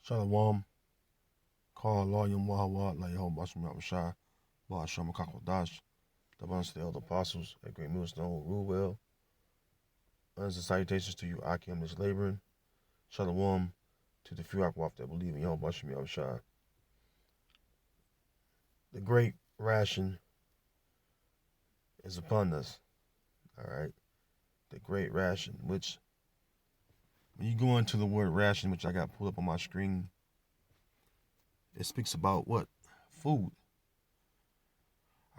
Shalom, call Loyam Wahawa, Layho Basham Shah, Bahasham Kakodash, the bunch of the elder apostles, a great millstone, rule well. And salutations to you, Akim is laboring. Shalom to the few Akwaf that believe in Yahweh Basham Shah. The great ration is upon us. Alright. The great ration, which when you go into the word ration, which I got pulled up on my screen, it speaks about what? Food.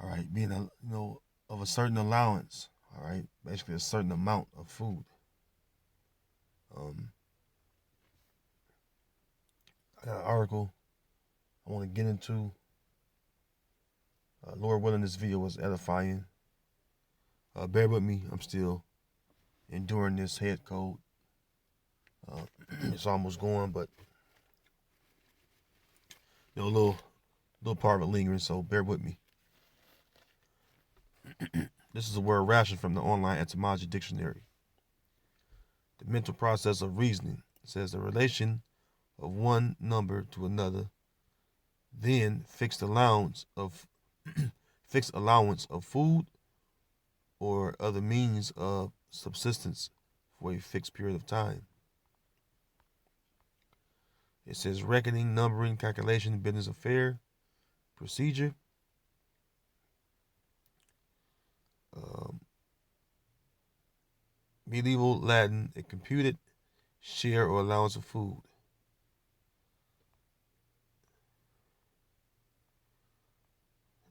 All right, being of a certain allowance. All right, basically a certain amount of food. Um, I got an article I want to get into. Lord willing, this video was edifying. Bear with me, I'm still enduring this head cold. It's almost gone, but a little part of it lingering, so bear with me. This is a word ration from the online etymology dictionary. The mental process of reasoning. It says the relation of one number to another, then fixed allowance of food or other means of subsistence for a fixed period of time. It says reckoning, numbering, calculation, business affair, procedure. Medieval Latin, a computed share or allowance of food.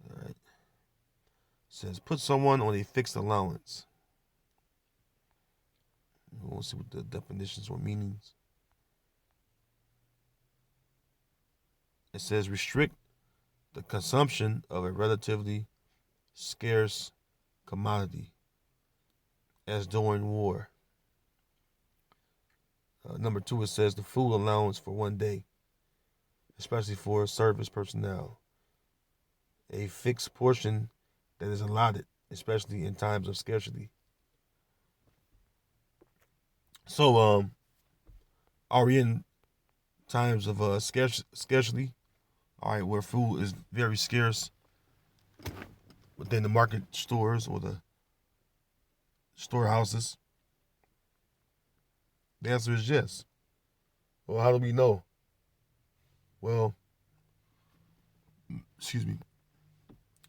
All right. It says put someone on a fixed allowance. We'll see what the definitions or meanings. It says restrict the consumption of a relatively scarce commodity, as during war. Number 2, it says the food allowance for one day, especially for service personnel. A fixed portion that is allotted, especially in times of scarcity. So, are we in times of scarcity? All right, where food is very scarce within the market stores or the storehouses? The answer is yes. Well, how do we know? Well, excuse me.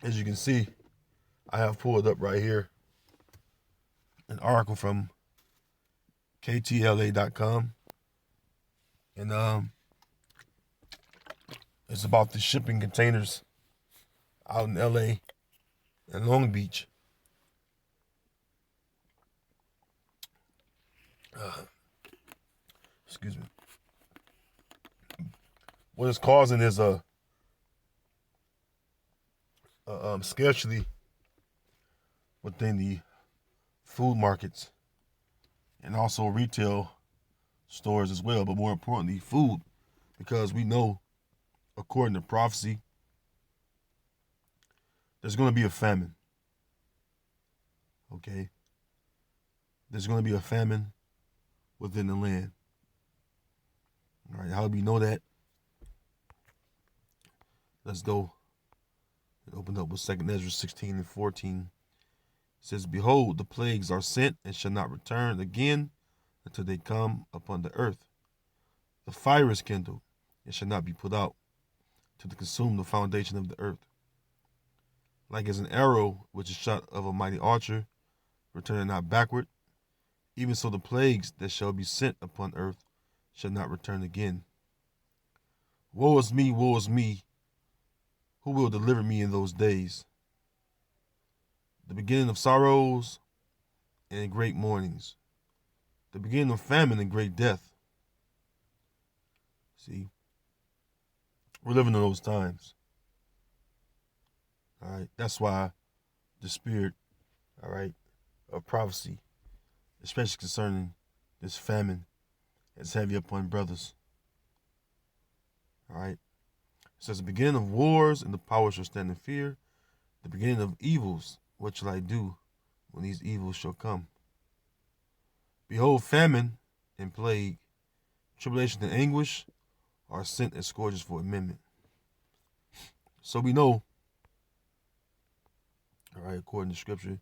As you can see, I have pulled up right here an article from ktla.com, and it's about the shipping containers out in LA and Long Beach. Excuse me. What it's causing is a scarcity within the food markets and also retail stores as well, but more importantly, food, because we know, according to prophecy, there's going to be a famine. Okay? There's going to be a famine within the land. All right, how do we know that? Let's go and open up with 2 Ezra 16 and 14. It says, behold, the plagues are sent and shall not return again until they come upon the earth. The fire is kindled and shall not be put out to consume the foundation of the earth. Like as an arrow which is shot of a mighty archer, returning not backward, even so the plagues that shall be sent upon earth shall not return again. Woe is me, woe is me. Who will deliver me in those days? The beginning of sorrows and great mournings. The beginning of famine and great death. See, we're living in those times. All right, that's why the spirit, all right, of prophecy, especially concerning this famine, is heavy upon brothers. All right, it says the beginning of wars and the power shall stand in fear. The beginning of evils, what shall I do when these evils shall come? Behold, famine and plague, tribulation and anguish, are sent as scourges for amendment. So we know, all right, according to Scripture,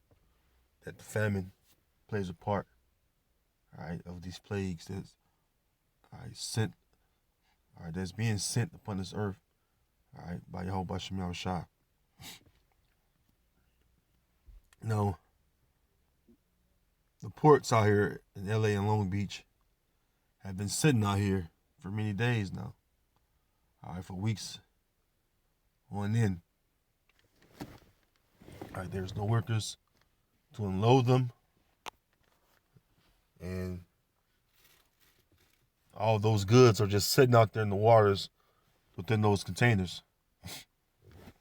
that the famine plays a part, all right, of these plagues that's sent, all right, that's being sent upon this earth, all right, by Yahweh Shem Yahushua. Now, the ports out here in LA and Long Beach have been sitting out here for many days now, all right, for weeks on end. All right, there's no workers to unload them, and all those goods are just sitting out there in the waters within those containers.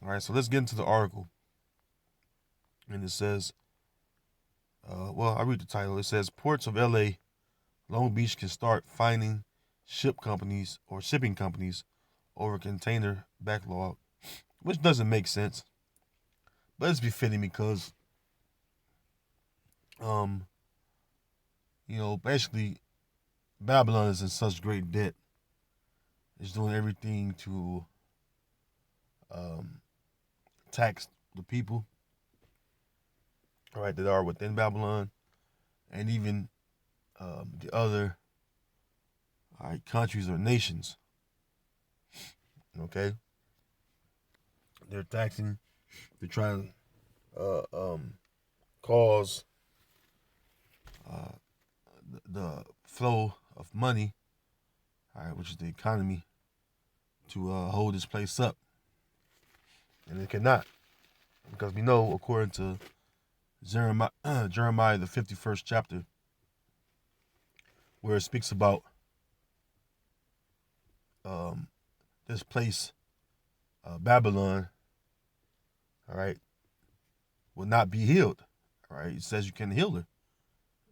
All right, so let's get into the article. And it says, I read the title. It says, Ports of LA, Long Beach can start fining ship companies or shipping companies over container backlog, which doesn't make sense. But it's befitting because, basically, Babylon is in such great debt. It's doing everything to tax the people, all right, that are within Babylon, and even the other, all right, countries or nations. Okay, they're taxing. They're trying to cause the flow of money, all right, which is the economy, to hold this place up, and it cannot, because we know, according to Jeremiah, the 51st chapter, where it speaks about this place, Babylon, all right, will not be healed. All right, it says you can heal her.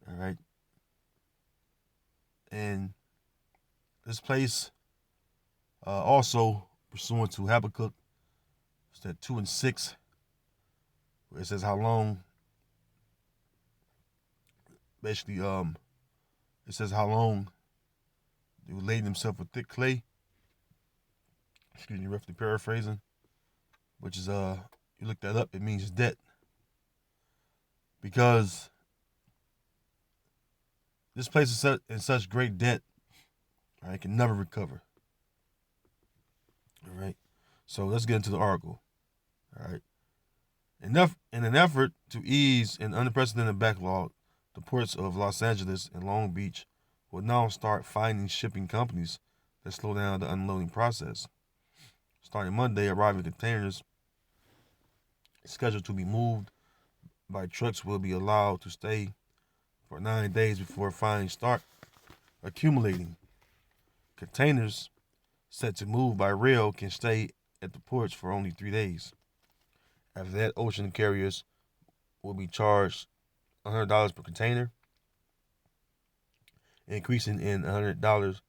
All right, and this place also, pursuant to Habakkuk, it's that 2 and 6, where it says how long. Basically, it says how long they would lay themselves with thick clay. Excuse me, roughly paraphrasing, which is you look that up, it means debt, because this place is in such great debt, all right, can never recover. All right, so let's get into the article. All right, in an effort to ease an unprecedented backlog, the ports of Los Angeles and Long Beach will now start fining shipping companies that slow down the unloading process. Starting Monday, arriving containers scheduled to be moved by trucks will be allowed to stay for 9 days before fines start accumulating. Containers set to move by rail can stay at the ports for only 3 days. After that, ocean carriers will be charged $100 per container, increasing in $100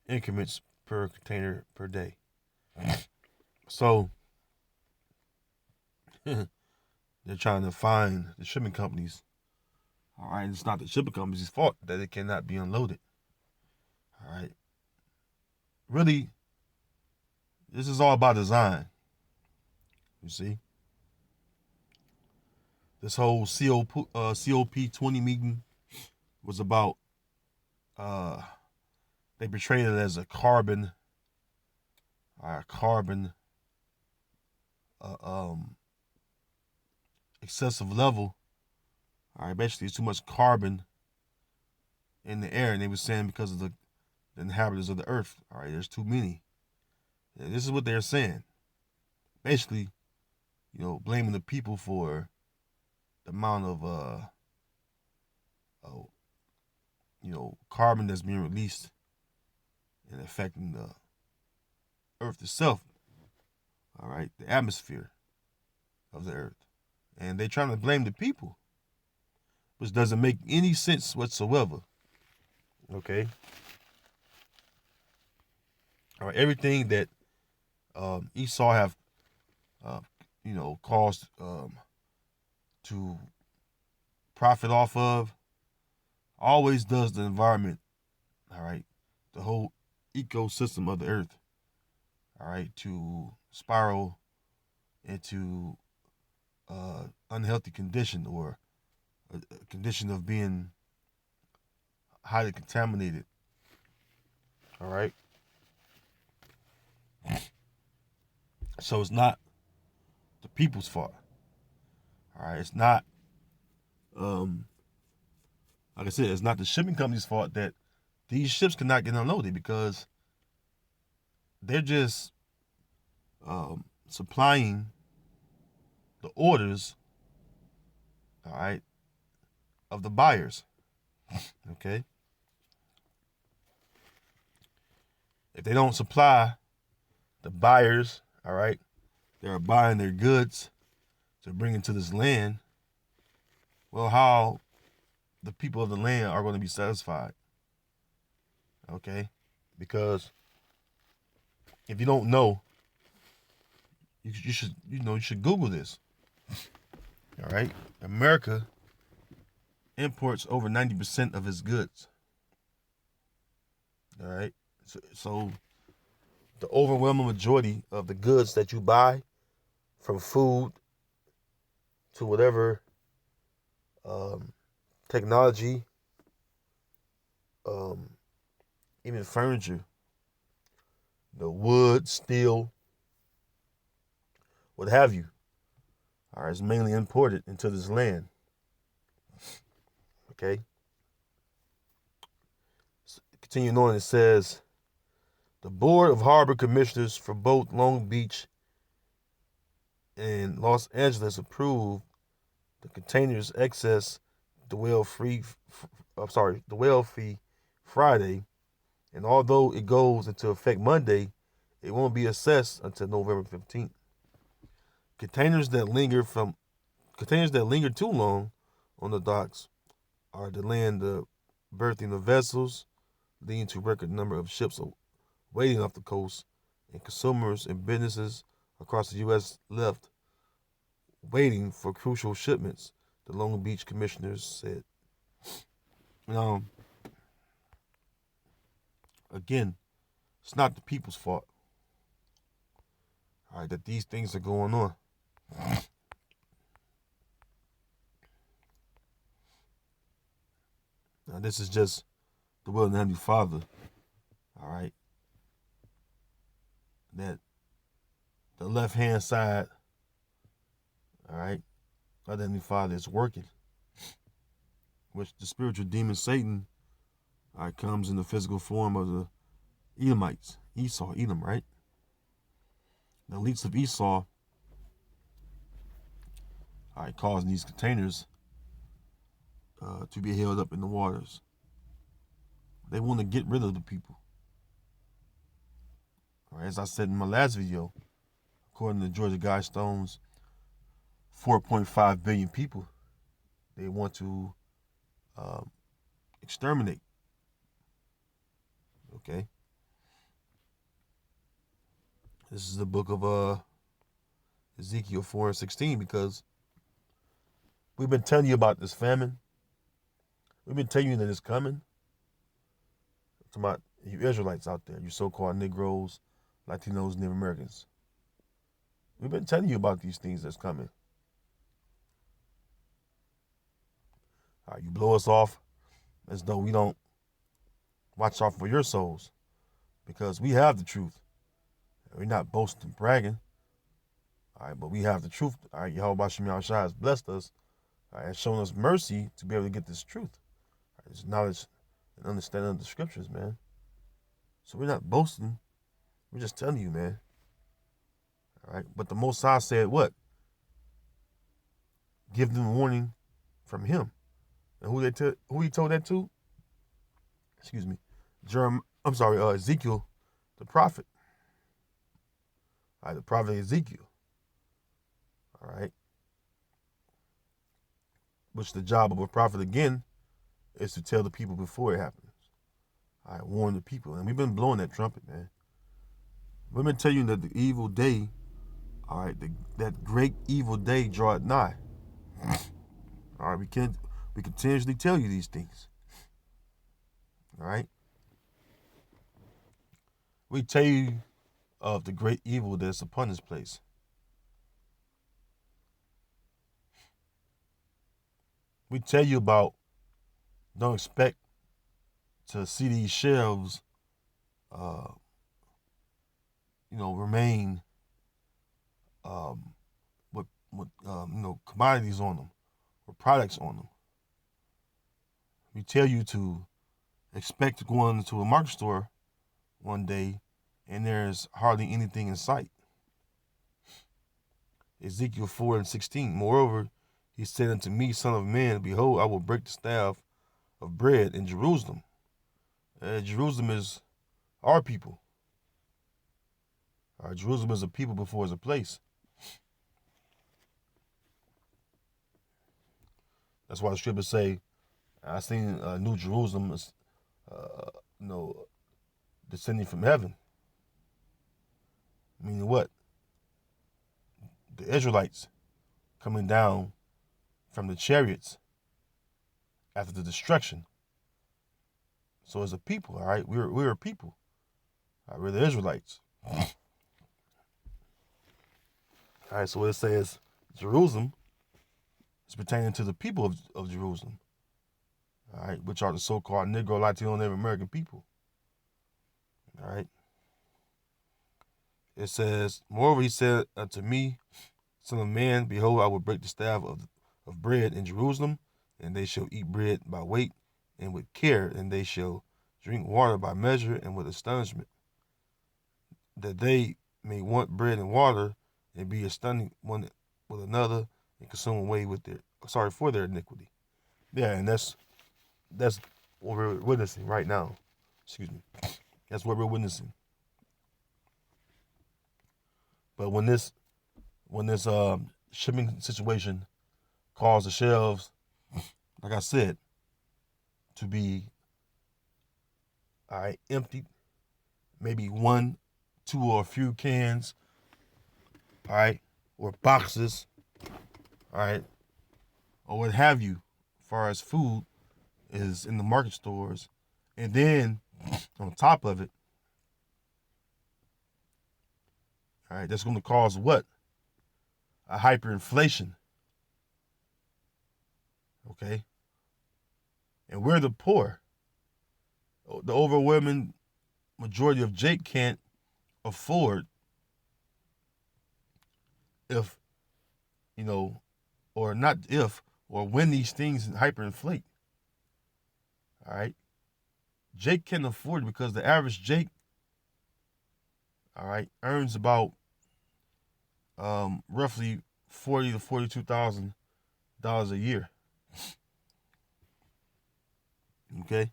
increments per container per day. So they're trying to fine the shipping companies. All right, it's not the shipping company's fault that it cannot be unloaded. All right, really, this is all by design. You see, this whole COP 20 meeting was about. They portrayed it as a carbon uh, um, excessive level. All right, basically, it's too much carbon in the air, and they were saying because of the inhabitants of the earth. All right, there's too many. Yeah, this is what they're saying. Basically, blaming the people for the amount of carbon that's being released and affecting the earth itself. All right, the atmosphere of the earth, and they're trying to blame the people, which doesn't make any sense whatsoever. Okay. All right, everything that Esau have, caused to profit off of, always does the environment. All right, the whole ecosystem of the earth. all right, to spiral into unhealthy condition or a condition of being highly contaminated. All right. So it's not the people's fault. All right. It's not, um, like I said, it's not the shipping company's fault that these ships cannot get unloaded because they're just supplying the orders, all right, of the buyers. Okay. If they don't supply the buyers, all right, they are buying their goods to bring into this land. Well, how the people of the land are going to be satisfied? Okay, because if you don't know, you should you should Google this. All right, America imports over 90% of its goods. All right, so the overwhelming majority of the goods that you buy, from food to whatever um, technology, um, even furniture, the wood, steel, what have you, all right, is mainly imported into this land. Okay. Continuing on, it says the Board of Harbor Commissioners for both Long Beach and Los Angeles approved the container's excess the whale fee Friday, and although it goes into effect Monday, it won't be assessed until November 15th. Containers that linger too long on the docks are delaying the berthing of vessels, leading to record number of ships waiting off the coast, and consumers and businesses across the U.S. left waiting for crucial shipments, the Long Beach commissioners said. Now, again, it's not the people's fault, all right, that these things are going on. Now, this is just the will of the Heavenly Father, all right, that the left hand side, all right, of the Heavenly Father is working, which the spiritual demon Satan, all right, comes in the physical form of the Edomites, Edom, right? The elites of Esau, all right, causing these containers to be held up in the waters. They want to get rid of the people. All right, as I said in my last video, according to Georgia Guidestone's 4.5 billion people, they want to um, exterminate. Okay, this is the book of Ezekiel 4:16, because we've been telling you about this famine. We've been telling you that it's coming. To my you Israelites out there, you so-called Negroes, Latinos, Native Americans. We've been telling you about these things that's coming. All right, you blow us off as though we don't watch out for your souls, because we have the truth. We're not boasting, bragging. All right, but we have the truth. All right, Yahweh Shem Yahushua has blessed us, all right, and shown us mercy to be able to get this truth. All right, this knowledge and understanding of the scriptures, man. So we're not boasting. We're just telling you, man. All right, but the Most High said what? Give them warning from Him. And who He told that to? Excuse me, Ezekiel, the prophet. All right, the prophet Ezekiel. All right, which the job of a prophet again is to tell the people before it happens. All right, warn the people, and we've been blowing that trumpet, man. We've been telling you that the evil day, all right, that great evil day draweth nigh. All right, we continuously tell you these things. All right, we tell you of the great evil that is upon this place. We tell you about, don't expect to see these shelves, uh, remain um, with commodities on them or products on them. We tell you to expect to go into a market store one day and there's hardly anything in sight. Ezekiel 4:16. Moreover, he said unto me, Son of man, behold, I will break the staff of bread in Jerusalem. Jerusalem is our people. Jerusalem is a people before it's a place. That's why the scriptures say, I seen New Jerusalem, uh, you know, descending from heaven. Meaning what? The Israelites coming down from the chariots after the destruction. So as a people, all right, we're a people. All right, we're the Israelites. All right, so it says Jerusalem is pertaining to the people of Jerusalem. All right, which are the so-called Negro, Latino, Native American people. All right. It says, moreover, he said unto me, Son of man, behold, I will break the staff of bread in Jerusalem, and they shall eat bread by weight and with care, and they shall drink water by measure and with astonishment, that they may want bread and water, and be astonished one with another, and consume away with for their iniquity. Yeah, and that's what we're witnessing right now. Excuse me. That's what we're witnessing. But when this shipping situation caused the shelves, like I said, to be emptied, maybe one, two, or a few cans, all right, or boxes, all right, or what have you, as far as food is in the market stores, and then on top of it, all right, that's going to cause what? A hyperinflation, okay? And we're the poor. The overwhelming majority of Jake can't afford, if, or not if, or when these things hyperinflate. All right. Jake can afford it because the average Jake, all right, earns about roughly $40,000 to $42,000 a year. Okay.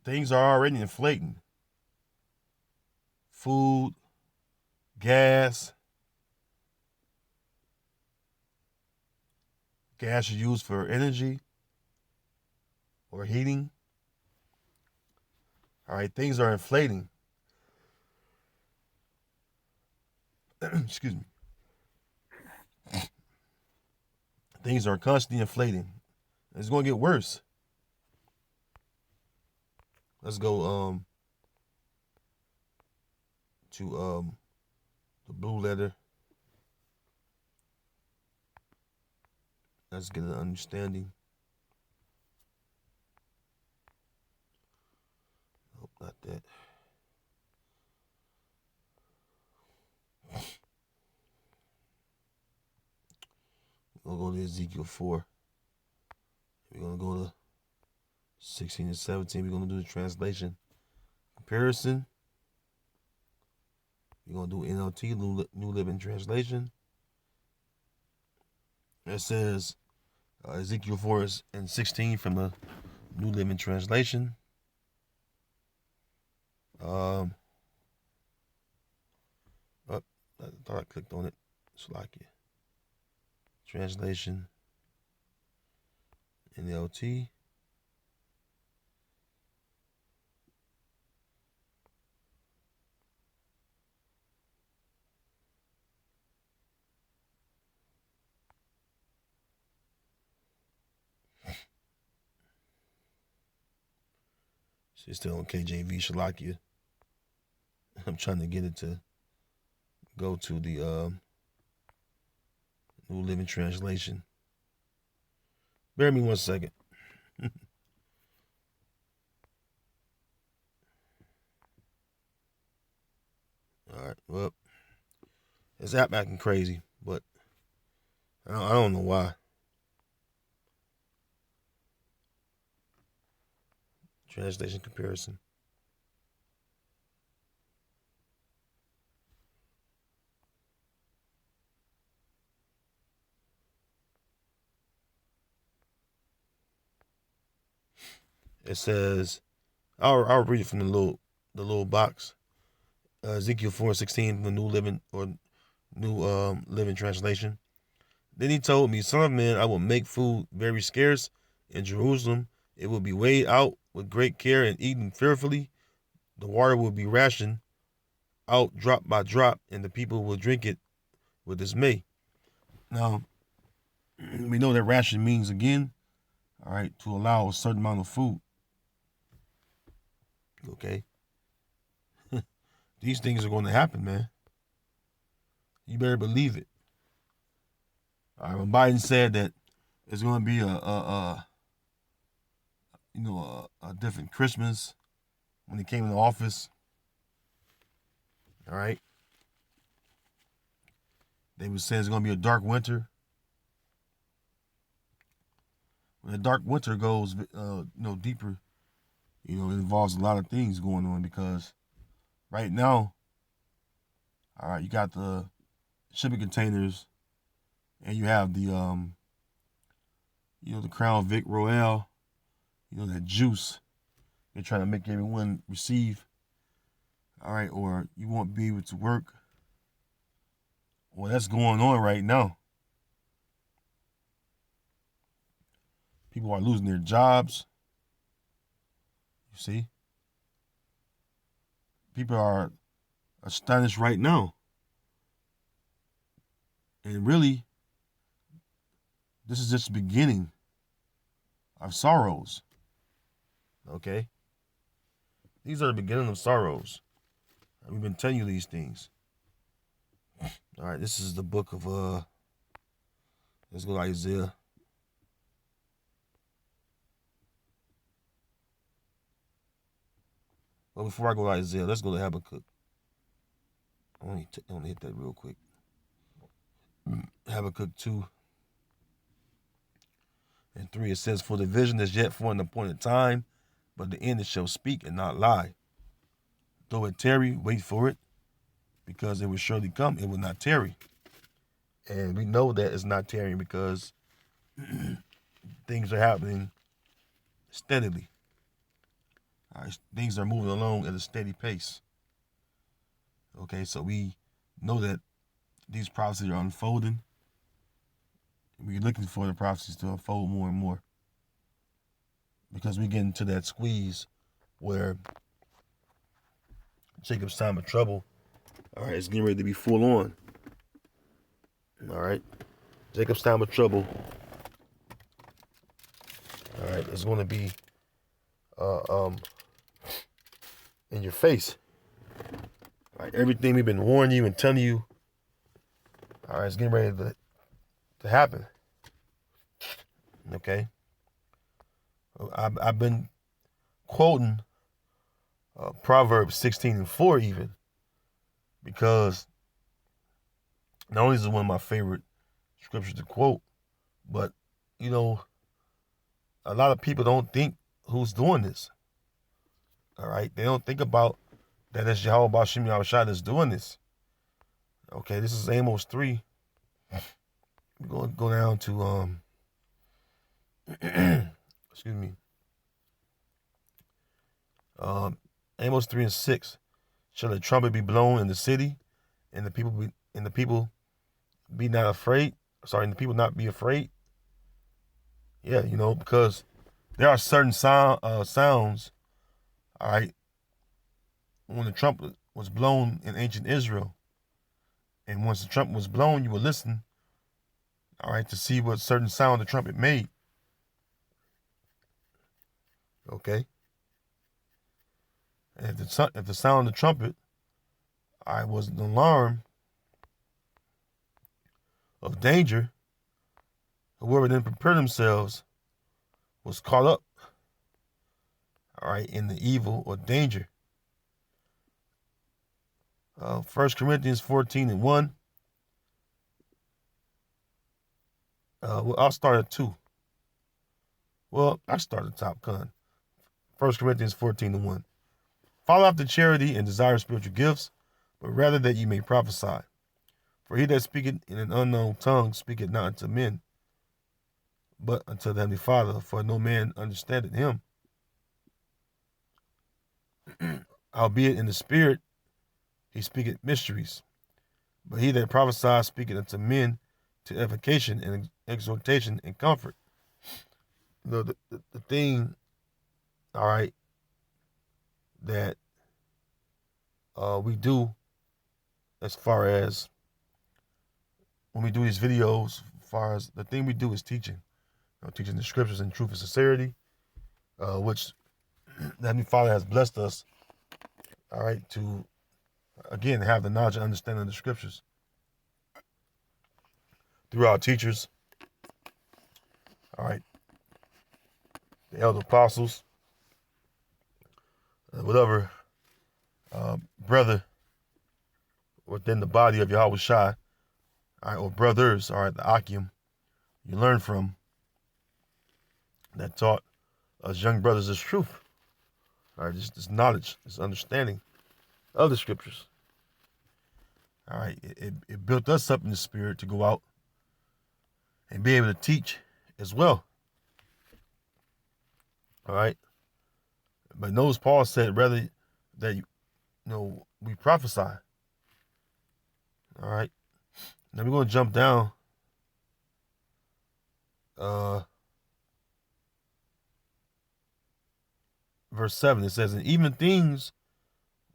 Things are already inflating. Food, gas is used for energy or heating. All right, things are inflating. Excuse me. Things are constantly inflating. It's going to get worse. Let's go to the blue letter. Let's get an understanding. Nope, not that. We're going to go to Ezekiel 4. We're going to go to 16 and 17. We're going to do the translation comparison. We're going to do NLT, New Living Translation. It says Ezekiel 4 and 16 from the New Living Translation. I thought I clicked on it. Slovakia. Translation. NLT. She's still on KJV, Shalakia. I'm trying to get it to go to the New Living Translation. Bear me 1 second. All right. Well, this app acting crazy, but I don't know why. Translation comparison. It says, I'll read it from the little box. Ezekiel 4:16, the New Living Translation. Then he told me, Son of man, I will make food very scarce in Jerusalem. It will be weighed out with great care and eaten fearfully. The water will be rationed out drop by drop, and the people will drink it with dismay. Now, we know that ration means, again, all right, to allow a certain amount of food. Okay? These things are going to happen, man. You better believe it. All right, when Biden said that it's going to be a different Christmas when he came into office, all right, they would say it's going to be a dark winter. When the dark winter goes, deeper, it involves a lot of things going on, because right now, all right, you got the shipping containers, and you have the the Crown Vic Royale, that juice they're trying to make everyone receive. All right, or you won't be able to work. Well, that's going on right now. People are losing their jobs. You see? People are astonished right now. And really, this is just the beginning of sorrows. Okay? These are the beginning of sorrows. We've been telling you these things. All right, this is the book of, let's go to Isaiah. Well, before I go to Isaiah, let's go to Habakkuk. I want to hit that real quick. Habakkuk 2 and 3, it says, For the vision is yet for an appointed time, but the end it shall speak and not lie. Though it tarry, wait for it, because it will surely come, it will not tarry. And we know that it's not tarrying because things are happening steadily. All right, things are moving along at a steady pace. Okay, so we know that these prophecies are unfolding. We're looking for the prophecies to unfold more and more, because we get into that squeeze where Jacob's time of trouble, all right, it's getting ready to be full on. All right, Jacob's time of trouble, all right, it's going to be in your face. All right, everything we've been warning you and telling you, all right, it's getting ready to happen. Okay, I've been quoting Proverbs 16:4 even, because not only is it one of my favorite scriptures to quote, but a lot of people don't think who's doing this. All right, they don't think about that it's Yahweh Bashim Yahushua that's doing this. Okay, this is Amos 3. We're going to go down to excuse me. Amos 3 and 6. Shall the trumpet be blown in the city, and the people be not afraid? Sorry, and the people not be afraid. Yeah, because there are certain sounds. All right, when the trumpet was blown in ancient Israel, and once the trumpet was blown, you would listen. All right, to see what certain sound the trumpet made. Okay. And if the sound of the trumpet, I was an alarm of danger. Whoever didn't prepare themselves was caught up, all right, in the evil or danger. 1 Corinthians 14:1. Well, I'll start at 2. Well, I start at the top, con. 1 Corinthians 14:1. Follow after charity and desire spiritual gifts, but rather that ye may prophesy. For he that speaketh in an unknown tongue speaketh not unto men, but unto the Heavenly Father, for no man understandeth him. Howbeit in the Spirit he speaketh mysteries. But he that prophesies speaketh unto men to edification and exhortation and comfort. The thing, all right, that we do as far as when we do these videos, as far as the thing we do is teaching. Teaching the scriptures in truth and sincerity, which the Heavenly Father has blessed us, all right, to, again, have the knowledge and understanding of the scriptures through our teachers, all right, the elder apostles, whatever brother within the body of Yahweh Shai, all right, or brothers, all right, the Akim, you learn from, that taught us young brothers this truth, all right, this knowledge, this understanding of the scriptures. All right, it built us up in the spirit to go out and be able to teach as well. All right, but notice Paul said rather that we prophesy. All right, now we're going to jump down. Verse 7, it says, and even things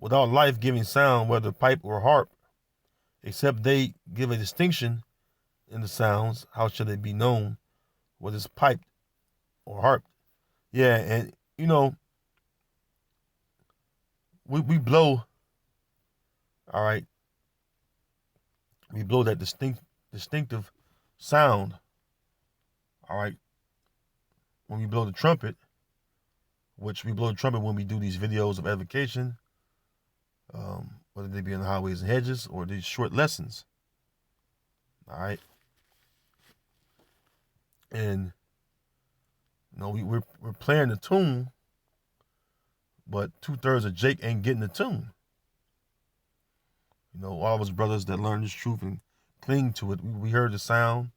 without life-giving sound, whether pipe or harp, except they give a distinction in the sounds, how should it be known what is piped or harped? Yeah, and we blow, all right, we blow that distinctive sound, all right, when we blow the trumpet, which we blow the trumpet when we do these videos of edification, whether they be on the highways and hedges or these short lessons, all right, and we're playing the tune, but 2/3 of Jake ain't getting the tune. All of us brothers that learn this truth and cling to it, we heard the sound,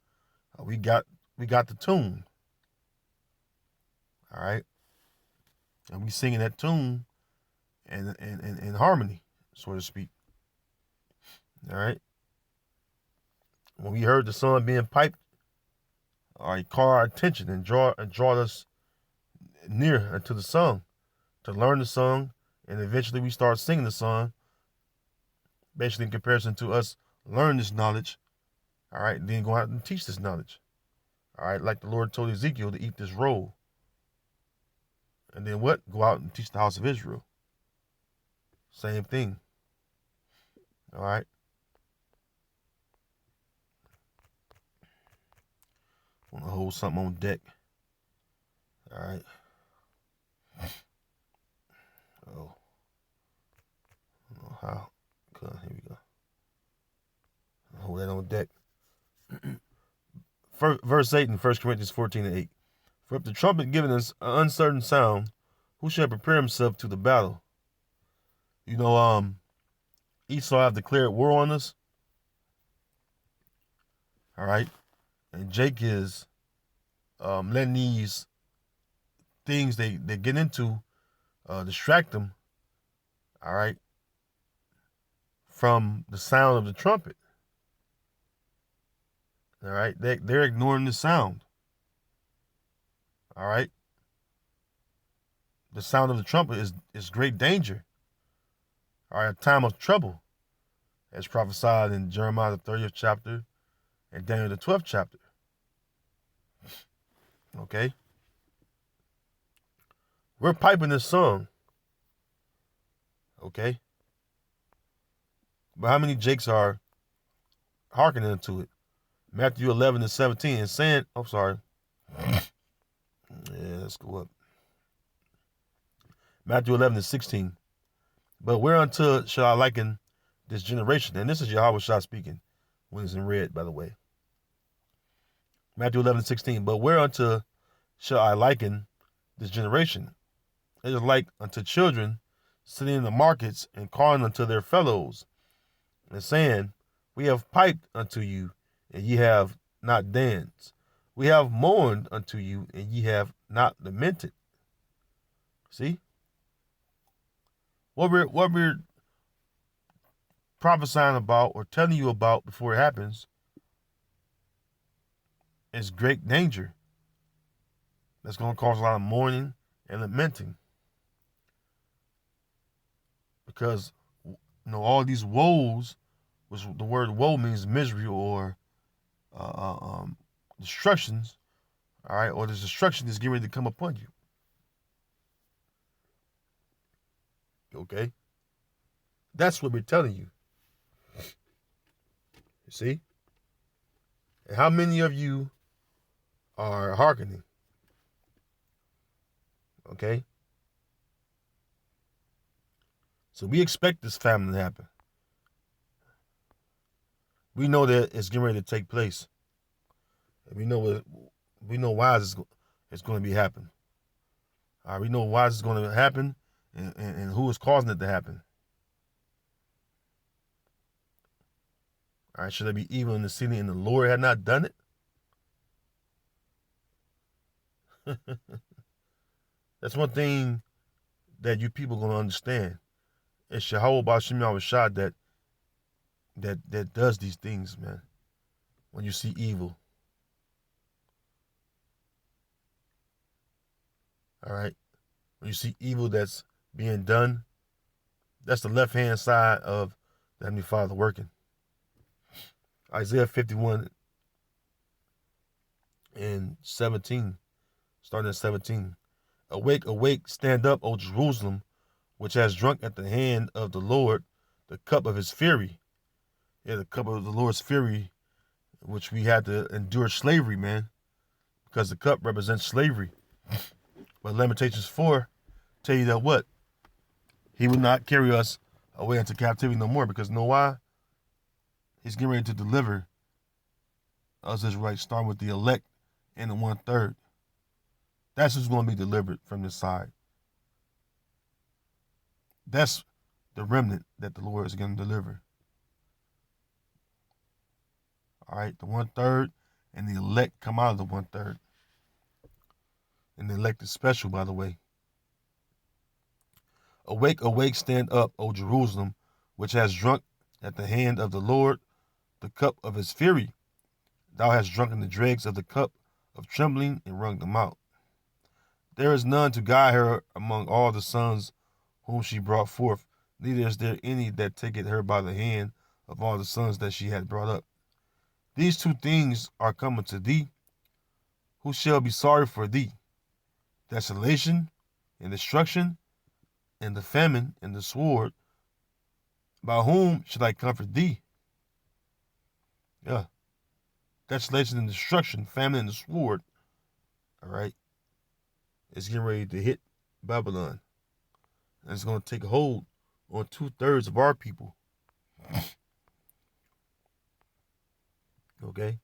we got the tune, all right, and we singing that tune and in harmony, so to speak, all right. When we heard the song being piped, all right, caught our attention and draw us near to the song, to learn the song, and eventually we start singing the song, basically in comparison to us learn this knowledge, all right, and then go out and teach this knowledge, all right, like the Lord told Ezekiel to eat this roll, and then what? Go out and teach the house of Israel. Same thing, all right. Want to hold something on deck, all right. Oh, I don't know how. Good, here we go. Hold that on deck. Verse 8 in 1 Corinthians 14:8. For if the trumpet giveth us an uncertain sound, who shall prepare himself to the battle? Esau have declared war on us. All right. And Jake is letting these things they get into distract them, all right, from the sound of the trumpet. All right. They're ignoring the sound. All right. The sound of the trumpet is great danger. All right, a time of trouble, as prophesied in Jeremiah the 30th chapter and Daniel the 12th chapter. Okay? We're piping this song. Okay? But how many Jakes are hearkening to it? Matthew 11:17 and saying, oh, sorry. Yeah, let's go up. Matthew 11:16. But whereunto shall I liken this generation? And this is Yahweh Shah speaking when it's in red, by the way. Matthew 11:16. But whereunto shall I liken this generation? It is like unto children sitting in the markets and calling unto their fellows and saying, we have piped unto you, and ye have not danced. We have mourned unto you, and ye have not lamented. See? What we're prophesying about or telling you about before it happens is great danger. That's going to cause a lot of mourning and lamenting. Because, all these woes, which the word woe means misery or destructions, all right, or this destruction is getting ready to come upon you. Okay? That's what we're telling you. You see? And how many of you are hearkening? Okay? So we expect this famine to happen. We know that it's getting ready to take place. And we know why it's going to be happening. All right, we know why it's going to happen and who is causing it to happen. All right, should there be evil in the city and the Lord had not done it? That's one thing that you people are going to understand. It's Yahweh B'Shem Yahushua that does these things, man. When you see evil. All right? When you see evil that's being done, that's the left-hand side of the Heavenly Father working. Isaiah 51 and 17, starting at 17. Awake, awake, stand up, O Jerusalem, which has drunk at the hand of the Lord the cup of his fury. Yeah, the cup of the Lord's fury, which we had to endure slavery, man, because the cup represents slavery. But Lamentations 4 tell you that what? He will not carry us away into captivity no more, because know why? He's getting ready to deliver us Israelites, starting with the elect and the 1/3. That's who's going to be delivered from this side. That's the remnant that the Lord is going to deliver. All right, the 1/3 and the elect come out of the 1/3. And the elect is special, by the way. Awake, awake, stand up, O Jerusalem, which has drunk at the hand of the Lord the cup of his fury. Thou hast drunken the dregs of the cup of trembling and wrung them out. There is none to guide her among all the sons whom she brought forth, neither is there any that taketh her by the hand of all the sons that she had brought up. These two things are coming to thee. Who shall be sorry for thee? Desolation and destruction, and the famine and the sword. By whom should I comfort thee? Yeah. Desolation and destruction, famine and the sword. All right. It's getting ready to hit Babylon. And it's going to take hold on 2/3 of our people. Okay?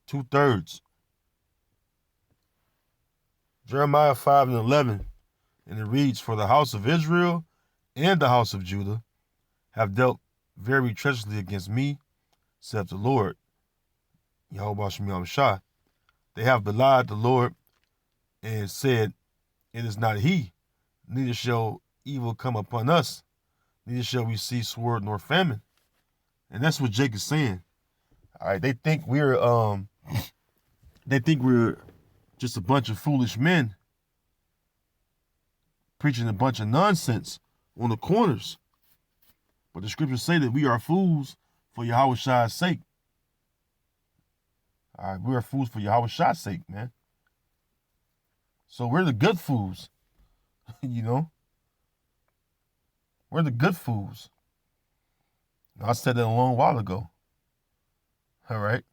2/3. Jeremiah 5 and 11. And it reads, for the house of Israel and the house of Judah have dealt very treacherously against me, saith the Lord, Yahweh B'Shem Yahushua. They have belied the Lord and said, it is not he, neither shall evil come upon us, neither shall we see sword nor famine. And that's what Jake is saying. All right, they think we're just a bunch of foolish men preaching a bunch of nonsense on the corners. But the scriptures say that we are fools for Yahweh Shah's sake. All right, we are fools for Yahweh Shah's sake, man. So we're the good fools, We're the good fools. I said that a long while ago. All right,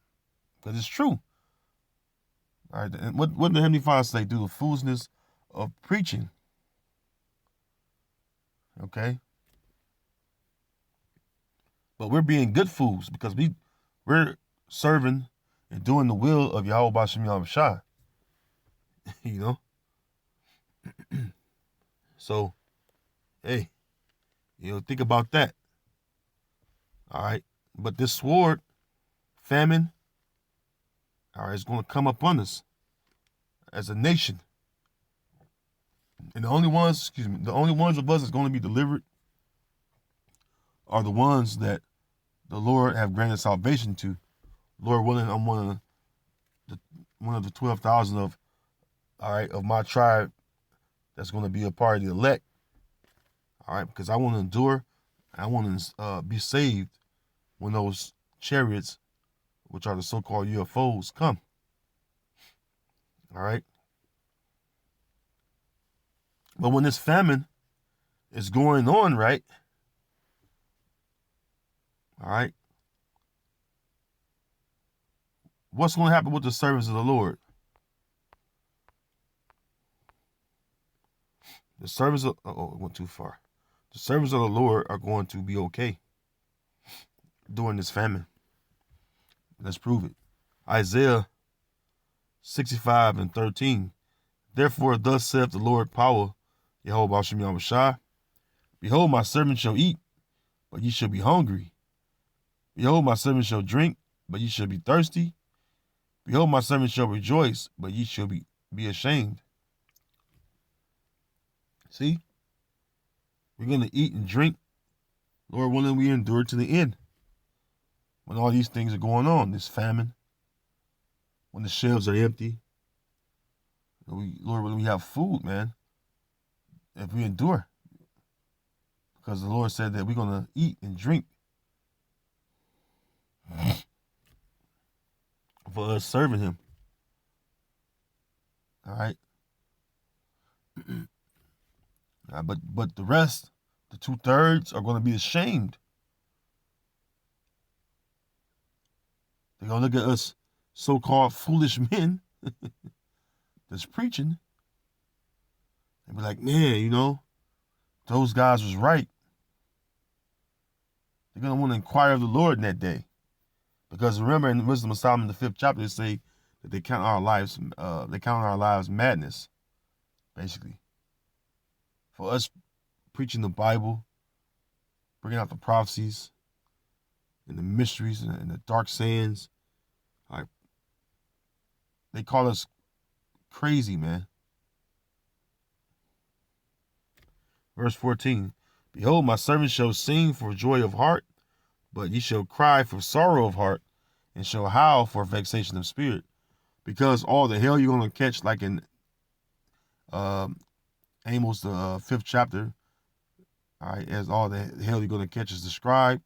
because it's true. All right, and what did the Heavenly Father say? Do the foolishness of preaching. Okay, but we're being good fools because we're serving and doing the will of Yahweh Bashem Yahweh Shai. You know, so hey, think about that. All right, but this sword, famine, all right, is going to come upon us as a nation, and the only ones of us that's going to be delivered are the ones that the Lord have granted salvation to. Lord willing, I'm one of the 12,000 of my tribe that's going to be a part of the elect. All right, because I want to endure, I want to be saved when those chariots, which are the so-called UFOs, come. All right, but when this famine is going on, right? All right, what's going to happen with the servants of the Lord? The servants of it went too far. The servants of the Lord are going to be okay during this famine. Let's prove it. Isaiah 65:13. Therefore, thus saith the Lord power, Yehovah Hashem Yahweh Shai. Behold, my servant shall eat, but ye shall be hungry. Behold, my servant shall drink, but ye shall be thirsty. Behold, my servant shall rejoice, but ye shall be ashamed. See? We're going to eat and drink. Lord willing, we endure to the end. When all these things are going on, this famine, when the shelves are empty, Lord willing, we have food, man, if we endure. Because the Lord said that we're going to eat and drink for us serving him. All right. But the rest, the 2/3, are going to be ashamed. They're going to look at us so-called foolish men that's preaching and be like, man, those guys was right. They're going to want to inquire of the Lord in that day. Because remember, in the Wisdom of Solomon, the 5th chapter, they say that they count our lives madness, basically. For us preaching the Bible, bringing out the prophecies and the mysteries and the dark sayings, they call us crazy, man. Verse 14, behold, my servant shall sing for joy of heart, but ye shall cry for sorrow of heart, and shall howl for vexation of spirit. Because all the hell you're going to catch, like in Amos, the 5th chapter, all right, as all the hell you're going to catch is described,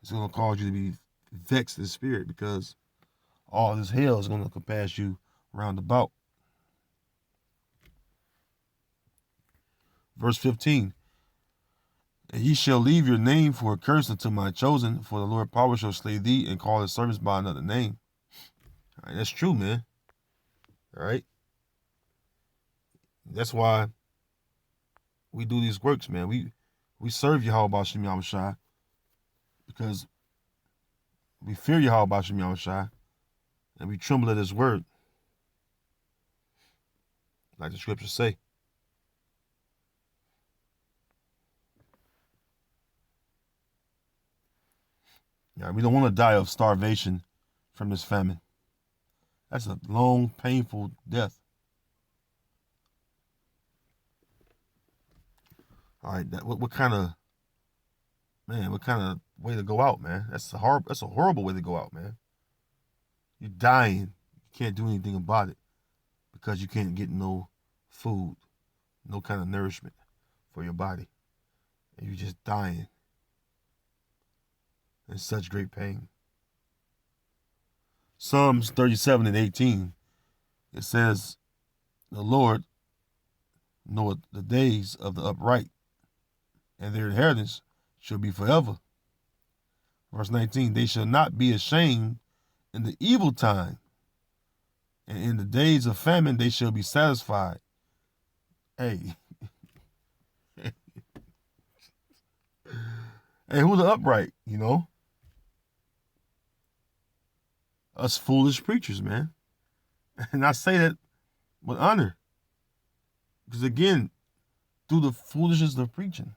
it's going to cause you to be vexed in spirit, because all this hell is going to compass you round about. Verse 15, and ye shall leave your name for a curse unto my chosen, for the Lord power shall slay thee and call his servants by another name. All right, that's true, man. All right. That's why we do these works, man. We serve Yahweh Bashem Yahweh Shai because we fear Yahweh Bashem Yahweh Shai and we tremble at his word, like the scriptures say. Yeah, we don't want to die of starvation from this famine. That's a long, painful death. All right, what kind of way to go out, man? That's a horrible way to go out, man. You're dying. You can't do anything about it because you can't get no food, no kind of nourishment for your body. And you're just dying in such great pain. Psalms 37:18, it says, the Lord knoweth the days of the upright, and their inheritance shall be forever. Verse 19, they shall not be ashamed in the evil time, and in the days of famine they shall be satisfied. Hey, hey, who the upright? Us foolish preachers, man. And I say that with honor, because again, through the foolishness of preaching.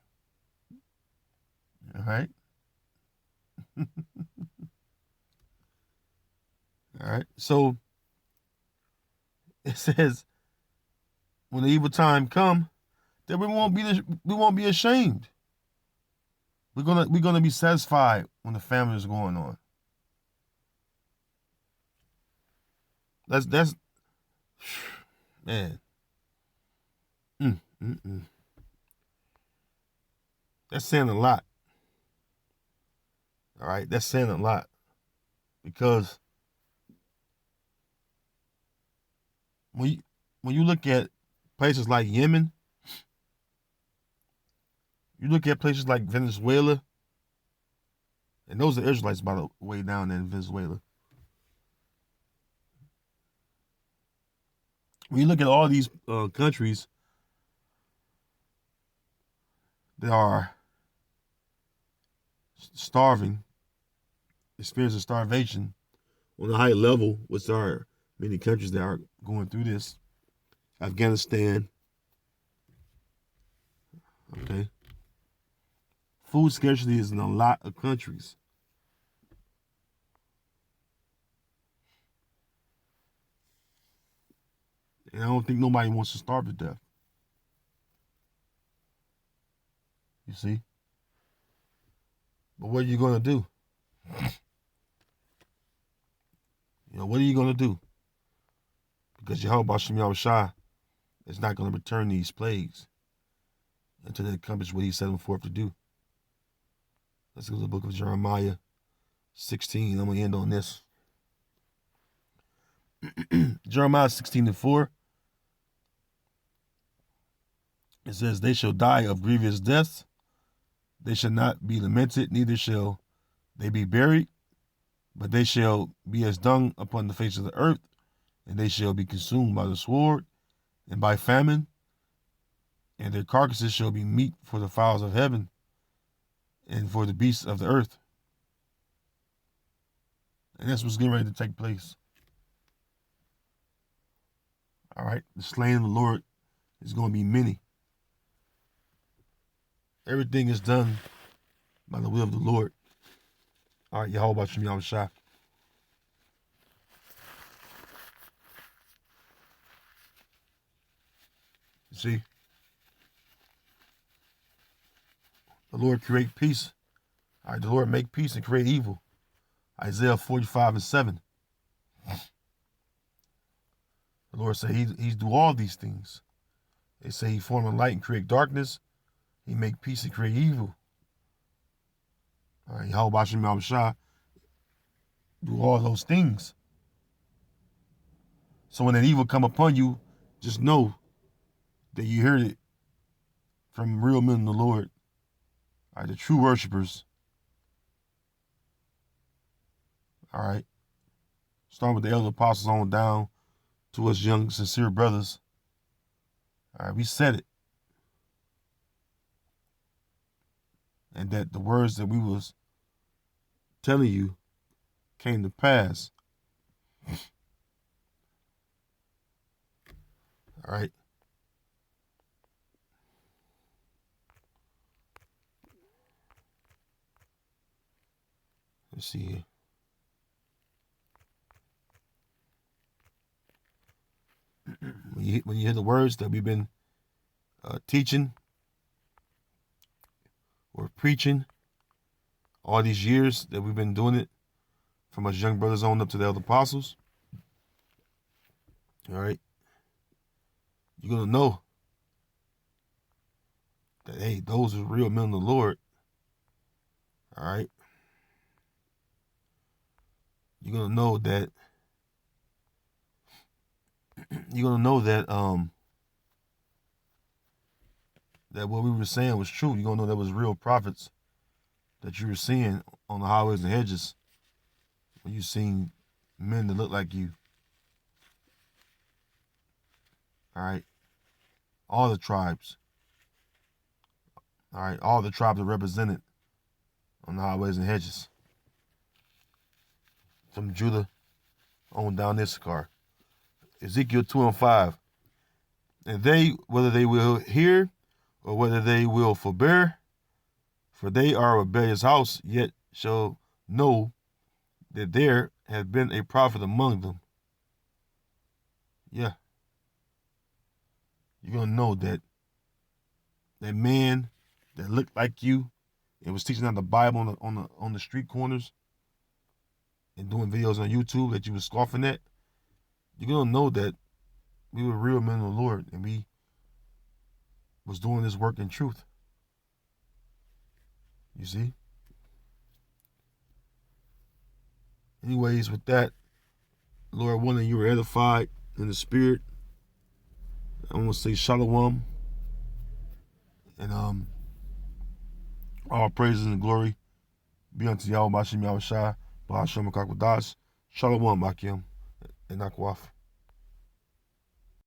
All right. All right. So it says, when the evil time come, that we won't be ashamed. We're gonna be satisfied when the famine is going on. That's man. Mm, mm, mm. That's saying a lot. All right, that's saying a lot, because when you look at places like Yemen, you look at places like Venezuela, and those are Israelites, by the way, down there in Venezuela. When you look at all these countries that are starving, experiencing starvation on a high level, which there are many countries that are going through this. Afghanistan, okay. Food scarcity is in a lot of countries. And I don't think nobody wants to starve to death. You see? But what are you going to do? What are you going to do? Because Yahweh Shem Yahushua is not going to return these plagues until they accomplish what he set them forth to do. Let's go to the book of Jeremiah 16. I'm going to end on this. Jeremiah 16:4. It says, they shall die of grievous deaths. They shall not be lamented, neither shall they be buried, but they shall be as dung upon the face of the earth, and they shall be consumed by the sword and by famine, and their carcasses shall be meat for the fowls of heaven and for the beasts of the earth. And that's what's getting ready to take place. All right, the slain of the Lord is going to be many. Everything is done by the will of the Lord. All right, Yahweh Shem Yahushua. You see, the Lord create peace. All right, the Lord make peace and create evil. Isaiah 45:7. The Lord said he's do all these things. They say he form a light and create darkness. He make peace and create evil. All right, Yahweh Shem Yahushua do all those things. So when that evil come upon you, just know that you heard it from real men of the Lord. All right, the true worshipers. All right. Starting with the elder apostles on down to us young, sincere brothers. All right, we said it. And that the words that we was telling you came to pass. All right. Let's see here. When you hear the words that we've been teaching or preaching all these years that we've been doing it, from us young brothers on up to the elder apostles, all right, you're going to know that, hey, those are real men of the Lord. All right. You're going to know that that what we were saying was true. You're going to know that was real prophets that you were seeing on the highways and hedges when you seen men that look like you. All right, all the tribes. All right, all the tribes are represented on the highways and hedges, from Judah on down Issachar. Ezekiel 2:5. And they, whether they will hear or whether they will forbear, for they are a rebellious house, yet shall know that there has been a prophet among them. Yeah, you're gonna know that that man that looked like you and was teaching out the Bible on the street corners and doing videos on YouTube that you was scoffing at. You're gonna know that we were real men of the Lord and we was doing this work in truth. You see? Anyways, with that, Lord willing, you were edified in the spirit. I want to say shalom and all praises and glory be unto Yahweh Bashem Yahushua, Bahashem Makakwadash, Shalom Akim, and Akwaf.